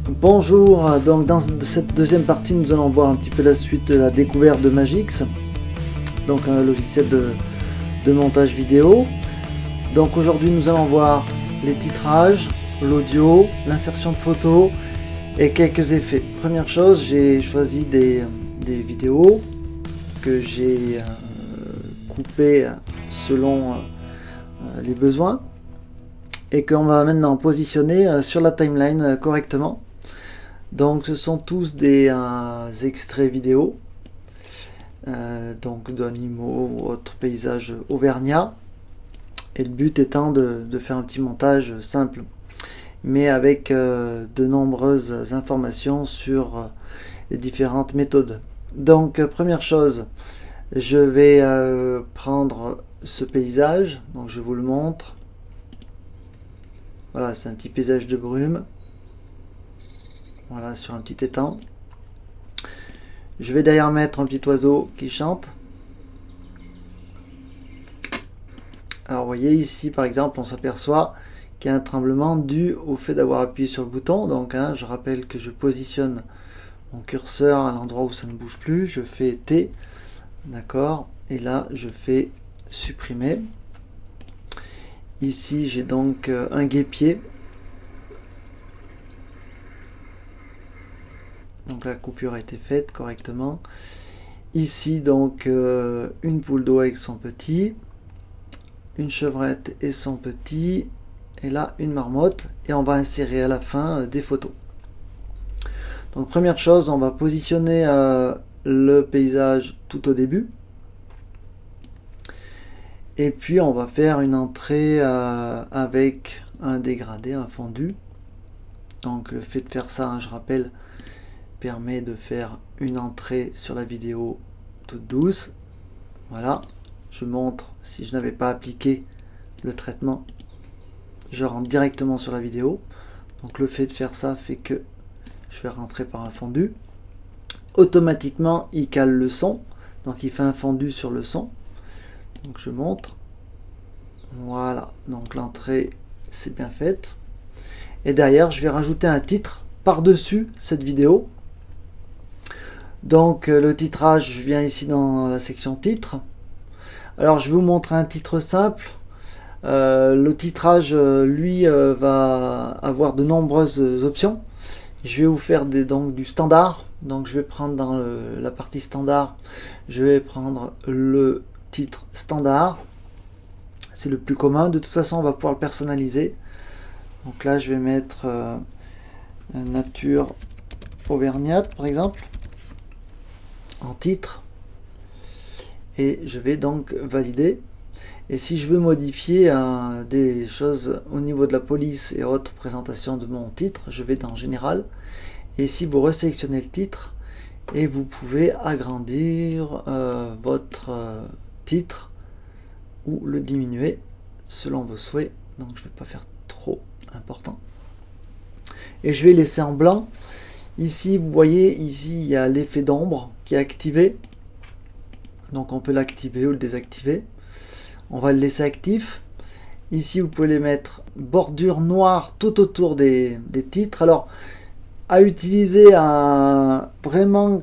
Bonjour, donc dans cette deuxième partie nous allons voir un petit peu la suite de la découverte de Magix, donc un logiciel de montage vidéo. Donc aujourd'hui nous allons voir les titrages, l'audio, l'insertion de photos et quelques effets. Première chose, j'ai choisi des vidéos que j'ai coupées selon les besoins et qu'on va maintenant positionner sur la timeline correctement. Donc ce sont tous des extraits vidéo, donc d'animaux ou autres paysages auvergnats. Et le but étant de faire un petit montage simple, mais avec de nombreuses informations sur les différentes méthodes. Donc première chose, je vais prendre ce paysage, donc je vous le montre. Voilà, c'est un petit paysage de brume. Voilà, sur un petit étang. Je vais d'ailleurs mettre un petit oiseau qui chante. Alors vous voyez ici par exemple on s'aperçoit qu'il y a un tremblement dû au fait d'avoir appuyé sur le bouton. Donc je rappelle que je positionne mon curseur à l'endroit où ça ne bouge plus. Je fais T, d'accord, et là je fais supprimer. Ici j'ai donc un guêpier. Donc la coupure a été faite correctement. Ici donc une poule d'eau avec son petit, une chevrette et son petit, et là une marmotte, et on va insérer à la fin des photos. Donc première chose, on va positionner le paysage tout au début, et puis on va faire une entrée avec un dégradé, un fondu. Donc le fait de faire ça, je rappelle, permet de faire une entrée sur la vidéo toute douce. Voilà, je montre si je n'avais pas appliqué le traitement, je rentre directement sur la vidéo. Donc le fait de faire ça fait que je vais rentrer par un fondu. Automatiquement il cale le son, donc il fait un fondu sur le son. Donc je montre. Voilà, donc l'entrée c'est bien faite. Et derrière je vais rajouter un titre par-dessus cette vidéo. Donc le titrage, je viens ici dans la section titre. Alors je vais vous montrer un titre simple. Le titrage, lui, va avoir de nombreuses options. Je vais vous faire donc du standard. Donc je vais prendre dans la partie standard, je vais prendre le titre standard. C'est le plus commun. De toute façon, on va pouvoir le personnaliser. Donc là, je vais mettre nature auvergnate, par exemple, en titre, et je vais donc valider. Et si je veux modifier des choses au niveau de la police et autres présentations de mon titre, je vais dans général, et ici vous resélectionnez le titre et vous pouvez agrandir votre titre ou le diminuer selon vos souhaits. Donc je ne vais pas faire trop important et je vais laisser en blanc. Ici vous voyez, ici il y a l'effet d'ombre qui est activé, donc on peut l'activer ou le désactiver. On va le laisser actif. Ici vous pouvez les mettre bordure noire tout autour des titres. Alors à utiliser vraiment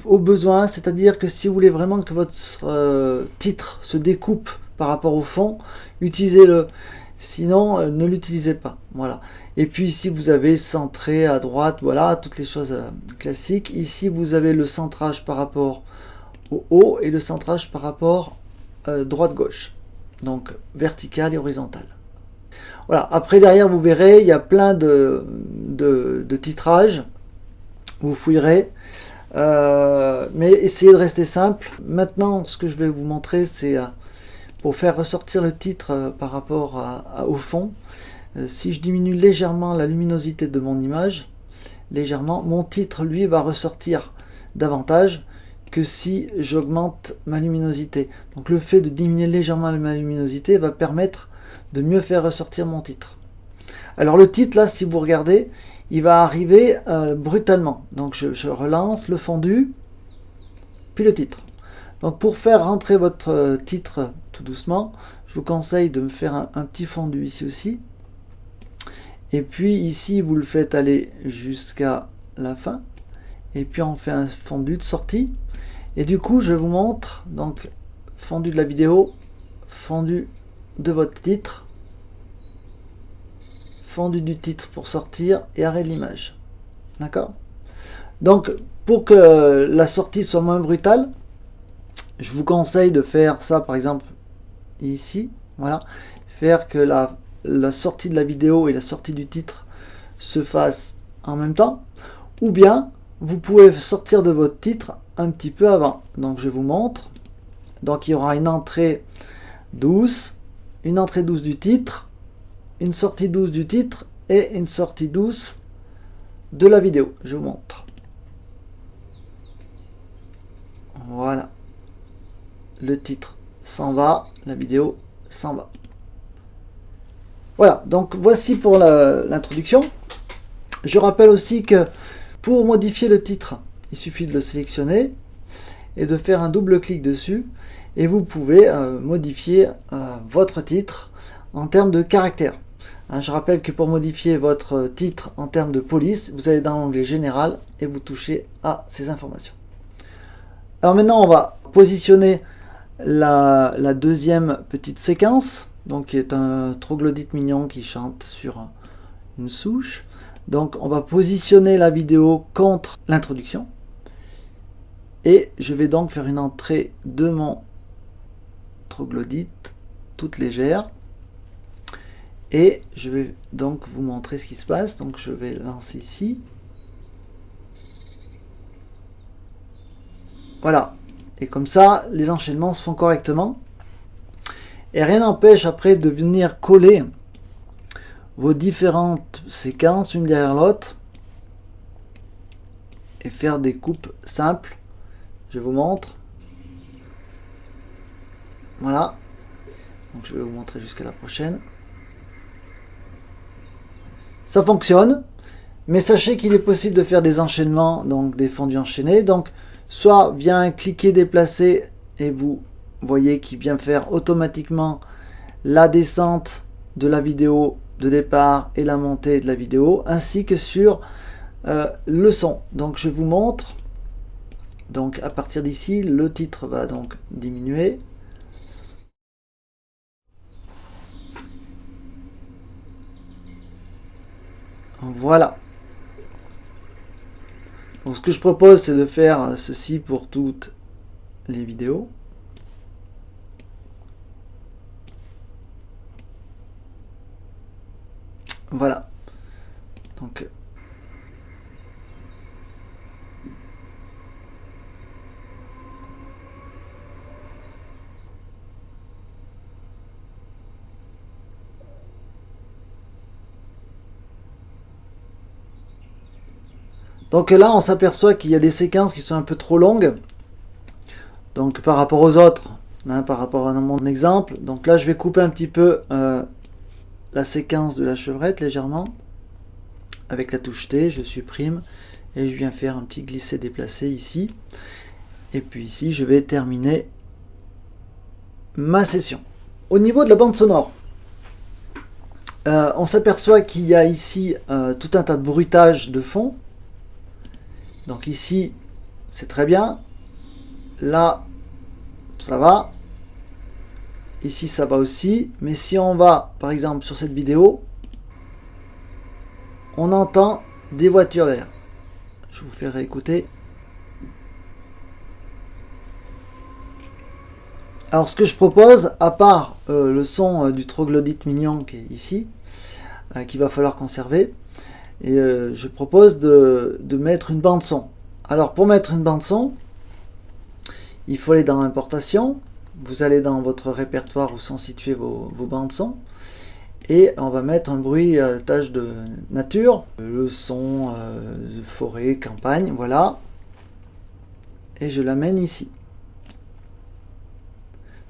au besoin, c'est-à-dire que si vous voulez vraiment que votre titre se découpe par rapport au fond, utilisez-le. Sinon ne l'utilisez pas. Voilà. Et puis ici vous avez centré à droite, voilà, toutes les choses classiques. Ici vous avez le centrage par rapport au haut et le centrage par rapport droite-gauche, donc vertical et horizontal. Voilà, après derrière vous verrez, il y a plein de titrages, vous fouillerez, mais essayez de rester simple. Maintenant, ce que je vais vous montrer, c'est pour faire ressortir le titre par rapport au fond. Si je diminue légèrement la luminosité de mon image, légèrement, mon titre lui va ressortir davantage que si j'augmente ma luminosité. Donc le fait de diminuer légèrement ma luminosité va permettre de mieux faire ressortir mon titre. Alors le titre là, si vous regardez, il va arriver brutalement. Donc je relance le fondu, puis le titre. Donc pour faire rentrer votre titre tout doucement, je vous conseille de me faire un petit fondu ici aussi. Et puis ici, vous le faites aller jusqu'à la fin. Et puis on fait un fondu de sortie. Et du coup, je vous montre donc fondu de la vidéo, fondu de votre titre, fondu du titre pour sortir et arrêt de l'image. D'accord? Donc, pour que la sortie soit moins brutale, je vous conseille de faire ça par exemple ici. Voilà. Faire que la sortie de la vidéo et la sortie du titre se fassent en même temps. Ou bien, vous pouvez sortir de votre titre un petit peu avant. Donc, je vous montre. Donc, il y aura une entrée douce, une entrée douce du titre, une sortie douce du titre et une sortie douce de la vidéo. Je vous montre. Voilà. Le titre s'en va, la vidéo s'en va. Voilà, donc voici pour l'introduction. Je rappelle aussi que pour modifier le titre, il suffit de le sélectionner et de faire un double clic dessus et vous pouvez modifier votre titre en termes de caractères. Je rappelle que pour modifier votre titre en termes de police, vous allez dans l'onglet général et vous touchez à ces informations. Alors maintenant, on va positionner la deuxième petite séquence, donc qui est un troglodyte mignon qui chante sur une souche. Donc on va positionner la vidéo contre l'introduction. Et je vais donc faire une entrée de mon troglodyte toute légère. Et je vais donc vous montrer ce qui se passe. Donc je vais lancer ici. Voilà. Et comme ça, les enchaînements se font correctement. Et rien n'empêche après de venir coller vos différentes séquences une derrière l'autre. Et faire des coupes simples. Je vous montre. Voilà. Donc je vais vous montrer jusqu'à la prochaine. Ça fonctionne. Mais sachez qu'il est possible de faire des enchaînements, donc des fondus enchaînés. Donc soit via un cliquer déplacer et vous voyez qu'il vient faire automatiquement la descente de la vidéo de départ et la montée de la vidéo, ainsi que sur le son. Donc je vous montre. Donc à partir d'ici, le titre va donc diminuer. Voilà. Donc ce que je propose, c'est de faire ceci pour toutes les vidéos. Voilà. Donc là, on s'aperçoit qu'il y a des séquences qui sont un peu trop longues. Donc par rapport aux autres, par rapport à mon exemple. Donc là, je vais couper un petit peu la séquence de la chevrette légèrement. Avec la touche T, je supprime et je viens faire un petit glisser-déplacer ici. Et puis ici, je vais terminer ma session. Au niveau de la bande sonore, on s'aperçoit qu'il y a ici tout un tas de bruitages de fond. Donc ici, c'est très bien. Là, ça va. Ici, ça va aussi. Mais si on va, par exemple, sur cette vidéo, on entend des voitures derrière. Je vous fais réécouter. Alors, ce que je propose, à part le son du troglodyte mignon qui est ici, qu'il va falloir conserver, et je propose de mettre une bande son. Alors pour mettre une bande son, il faut aller dans importation, vous allez dans votre répertoire où sont situées vos bandes son, et on va mettre un bruitage de nature, le son de forêt, campagne, voilà, et je l'amène ici.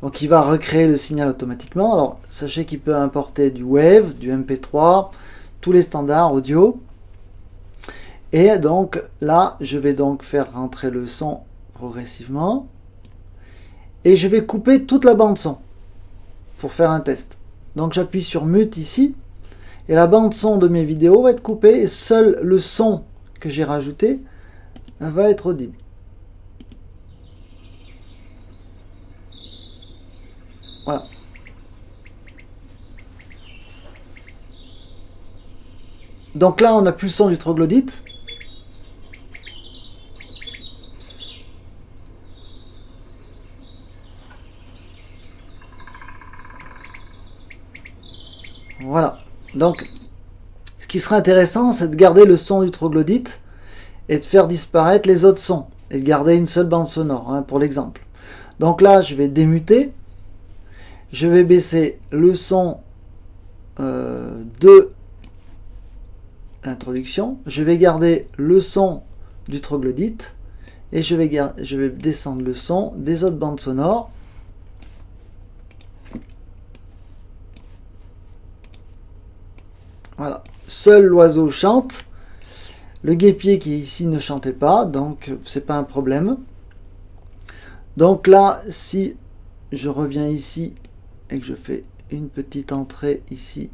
Donc il va recréer le signal automatiquement. Alors sachez qu'il peut importer du Wave, du MP3, tous les standards audio. Et donc là, je vais donc faire rentrer le son progressivement. Et je vais couper toute la bande son pour faire un test. Donc j'appuie sur Mute ici. Et la bande son de mes vidéos va être coupée et seul le son que j'ai rajouté va être audible. Voilà. Donc là, on n'a plus le son du troglodyte. Voilà. Donc, ce qui serait intéressant, c'est de garder le son du troglodyte et de faire disparaître les autres sons et de garder une seule bande sonore, hein, pour l'exemple. Donc là, je vais démuter. Je vais baisser le son de l'introduction. Je vais garder le son du troglodyte et je vais descendre le son des autres bandes sonores. Voilà. Seul l'oiseau chante. Le guêpier qui est ici ne chantait pas, donc c'est pas un problème. Donc là, si je reviens ici et que je fais une petite entrée ici